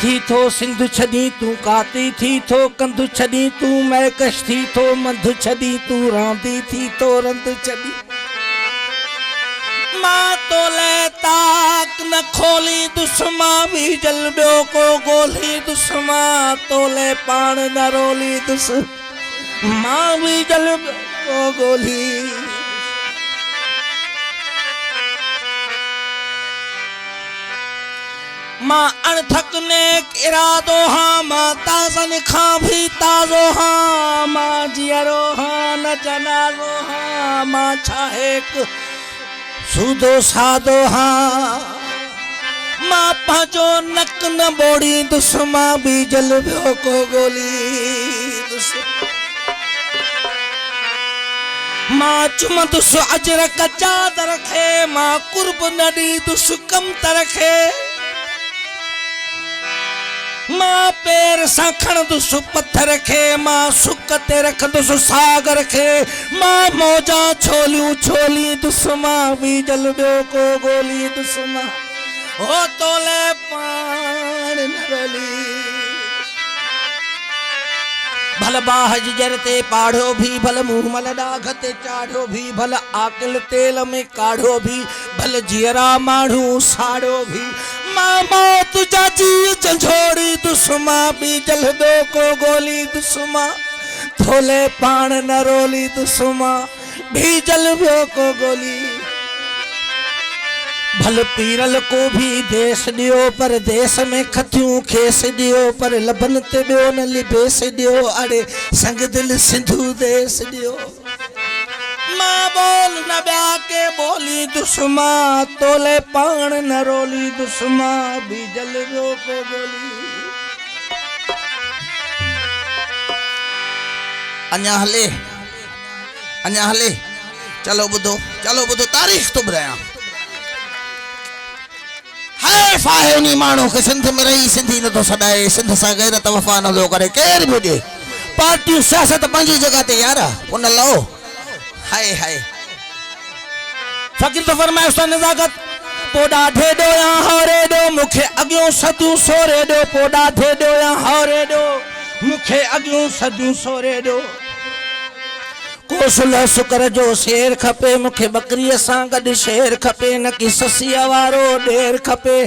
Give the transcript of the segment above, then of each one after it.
थी थो सिंधु छदी तू काती थी थो कंधु छदी तू मैकश थी थो मंधु छदी तू रांदी थी तो रंधु छदी मां तोले ताक न खोली दुश्मा भी जलबियो को गोली दुश्मा तोले पान न रोली दुस मां भी जलबियो को गोली मां अणथक ने इरादो हाँ मां ताज़न खां भी ताज़ो हाँ मां जियरो हाँ न जनाज़ो हाँ मां छाहेक सूदो सादो हाँ मां पांचो नक न बोड़ी दुश्मा भी जलबियो को गोली मां चुम दुस अजर कच्चा तरखे मां कुर्ब नडी दुस कम तरखे मां पैर साखण दुस पत्थर खे मां सुक ते रख दुस साग रखे मां मौजा छोलियूं छोली दुश्मा भी जलबियो को गोली दुश्मा हो तोले पान नरली भल बाहज जरते पाढ़ो भी भल मुंह मल डाघ ते चाढ़ो भी भल आकिल तेल में काढ़ो भी भल जियरा माढ़ू साड़ो भी मां मौत जाची झंझोड़ी दुश्मा भी जलदो को गोली दुश्मा थोले पान नरोली दुश्मा भी जलबियो को गोली भल पीरल को भी देश दियो पर देश में खतियूं खेस दियो पर लबन ते बियो न लिबेस दियो अड़े संग दिल सिंधु देश दियो मां बोल न ब्या के बोली दुश्मा तोले पान न रोली दुश्मा भी जलबियो को गोली अञा हले चलो बुधो तारीख तो ॿुधायां है फाहे उनी माण्हू के सिंध में रही सिंधी न तो सदाए सिंध सा गैरत वफा न लो करे केर भी दे पार्टी सियासत पंजी जगह ते यार उन लो हाय हाय फकीर तो फरमाए उस नजाकत पोडा ढे दो या हरे दो मुखे अगियो सदियों सोरे दो पोडा ढे दो या हरे दो मुखे अगियो सदियों सोरे दो को सुलह सुकर जो शेर खपे मुखे बकरीअ सां गॾु शेर खपे न कि ससीअ वारो ढेर खपे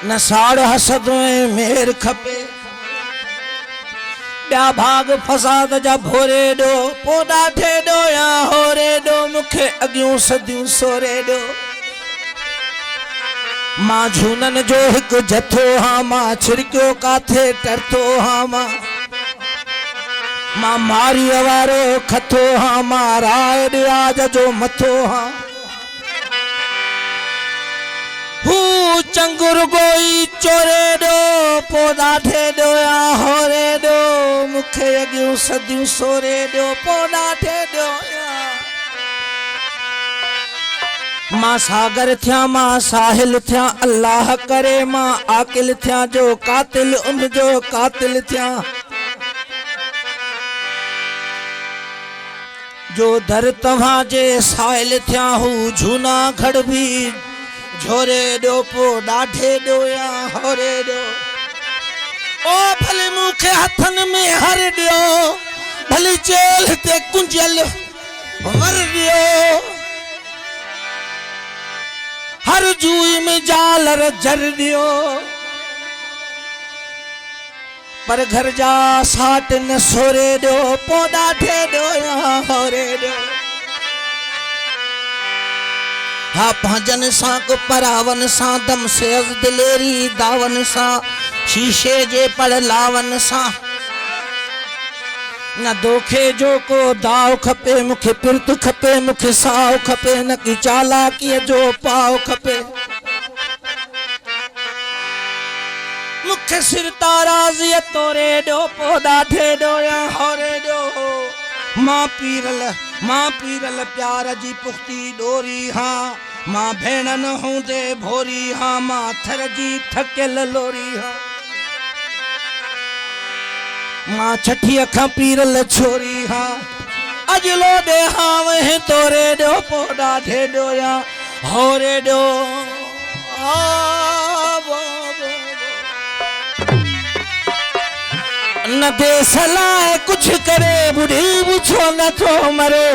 न साड़ हसद में मेर खपे ॿिया भाग फसाद जा भोरे दो पोडा ठे दो या होरे दो मुखे अगियूं सदियूं सोरे दो मां झूनन जो हिकु जथो हाँ मां छिड़कियो काथे टरतो हाँ मां मारी वारो खथो हाँ मां राय रियाज जो मथो हाँ हू चंगुर गोई चोरे दो पोदा ठे दो या होरे दो मुखे अगियूं सदियूं सोरे दो पोदा ठे दो या मां सागर थिया मां साहिल थिया अल्लाह करे मां आकिल थिया जो कातिल उन जो कातिल थिया जो दर तव्हां जे साहिल थिया हू झूना घड़ भी झोरे दो पोडा ठे दो या होरे दो ओ भले मुखे हथन में हर दियो भले जेल ते कुंजल वर दियो हर जूई में जालर जर दियो पर घर जा साट न सोरे दो पोडा ठे दो या होरे दो हा पंजन सा को परावन सा दम से दिलेरी दावन सा शीशे जे पर लावन सा न दोखे जो को दाव खपे मुखे पिरत खपे मुखे साव खपे न कि चालाकी जो पाव खपे मुखे सिर ताराज़ी तोरे दो पोडा ठे दो या होरे दो मां पीरल प्यार जी पुख्ती डोरी हाँ मां भेण न हूंदे भोरी हाँ मां थर जी थकियल लोरी हाँ मां छठी खां पीरल छोरी हाँ अजलो दे हाँ वह तोरे दो पोडा ठे दो या होरे दो न दे सलाह कुछ करे बुढ़ी बुझो न तो मरे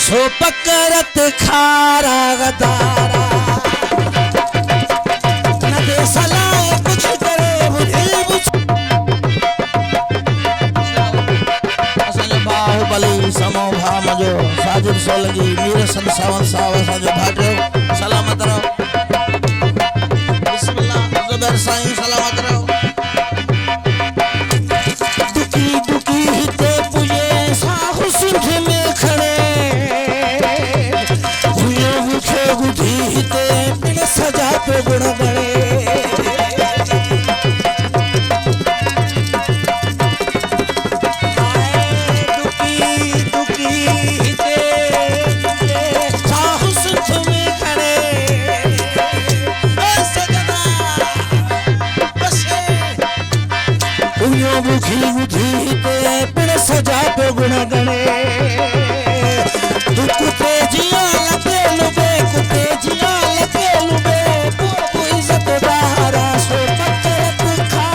सो पकड़त खारा गदारा न दे सलाह कुछ करे बुढ़ी बुझो असल बाहुबली समो भामजो साजिद सोलगी मीर संसावन सावा साजो भाटियो सलामत रहो बिस्मिल्लाह जुबैर साईं सलामत रहो सजा पे गुण गणे सजा पे गुण गणे कुते जिया लगे लुबे कुते जिया लगे लुबे को इज्जत दारा सो पकड़त खा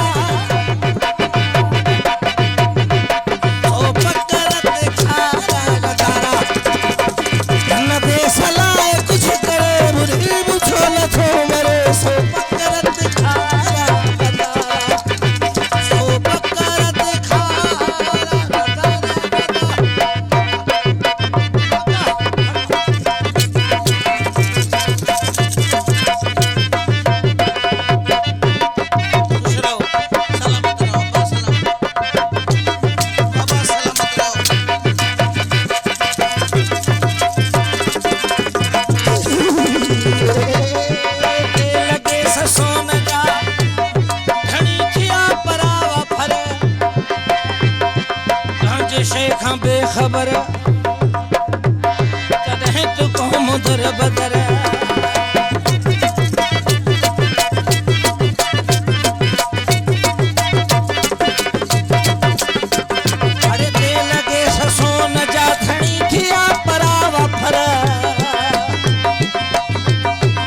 ओ पकड़त खारा गदारा न दे सलाह कुछ करे बुढ़ी बुझो न थो मरे सो पकड़त खारा गदारा सो पकड़त खारा बेखबर कदे तू कौम दर बदर अरे दे लगे ससो न जा थणी थिया परावा फर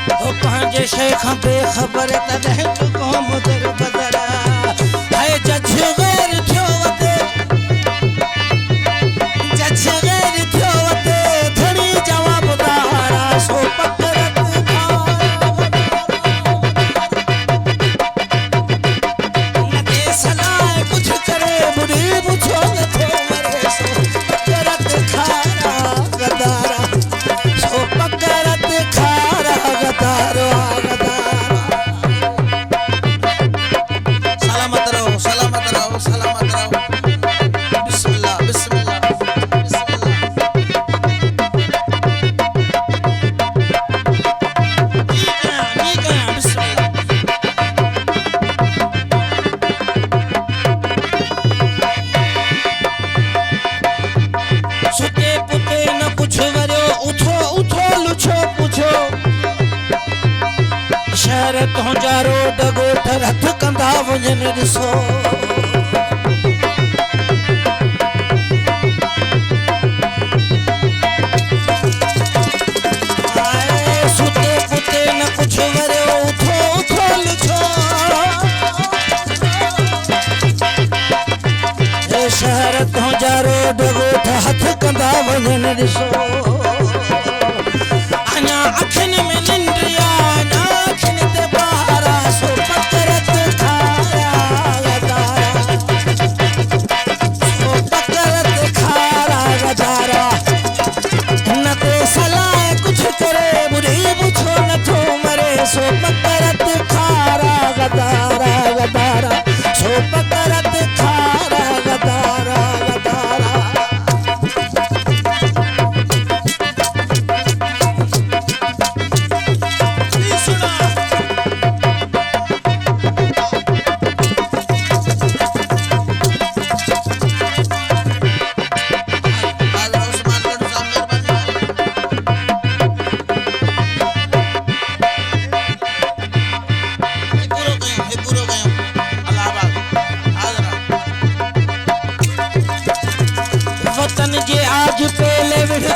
तो पंहिंजे शेख बेखबर कदे तू कौम दर बदर है जज गैर थियो तुंहिंजारो डगोठ रथ कंदा वञनि ॾिसो सुते पुते न कुझु वरियो उथो उथो लिखो शहर तुंहिंजारो डगोठ हथ कंदा वञनि ॾिसो अञा अखियुनि में निंड सो पकड़त खारा गदारा गदारा सो पकड़त खारा गदारा गदारा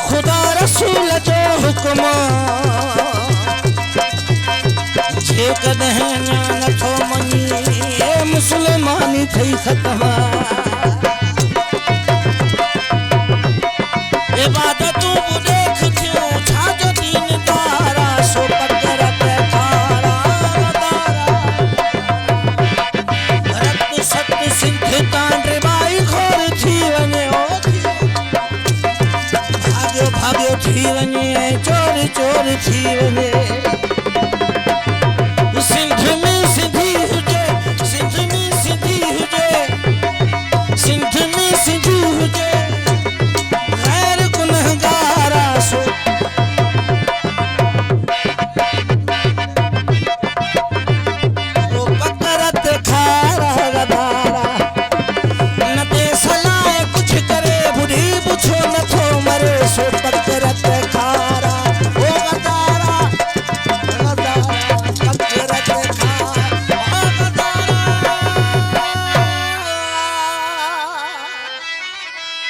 खुदा रसूल जो हुक्म जे कदे न थो मनी मुसलमानी थई खत्म। ए बात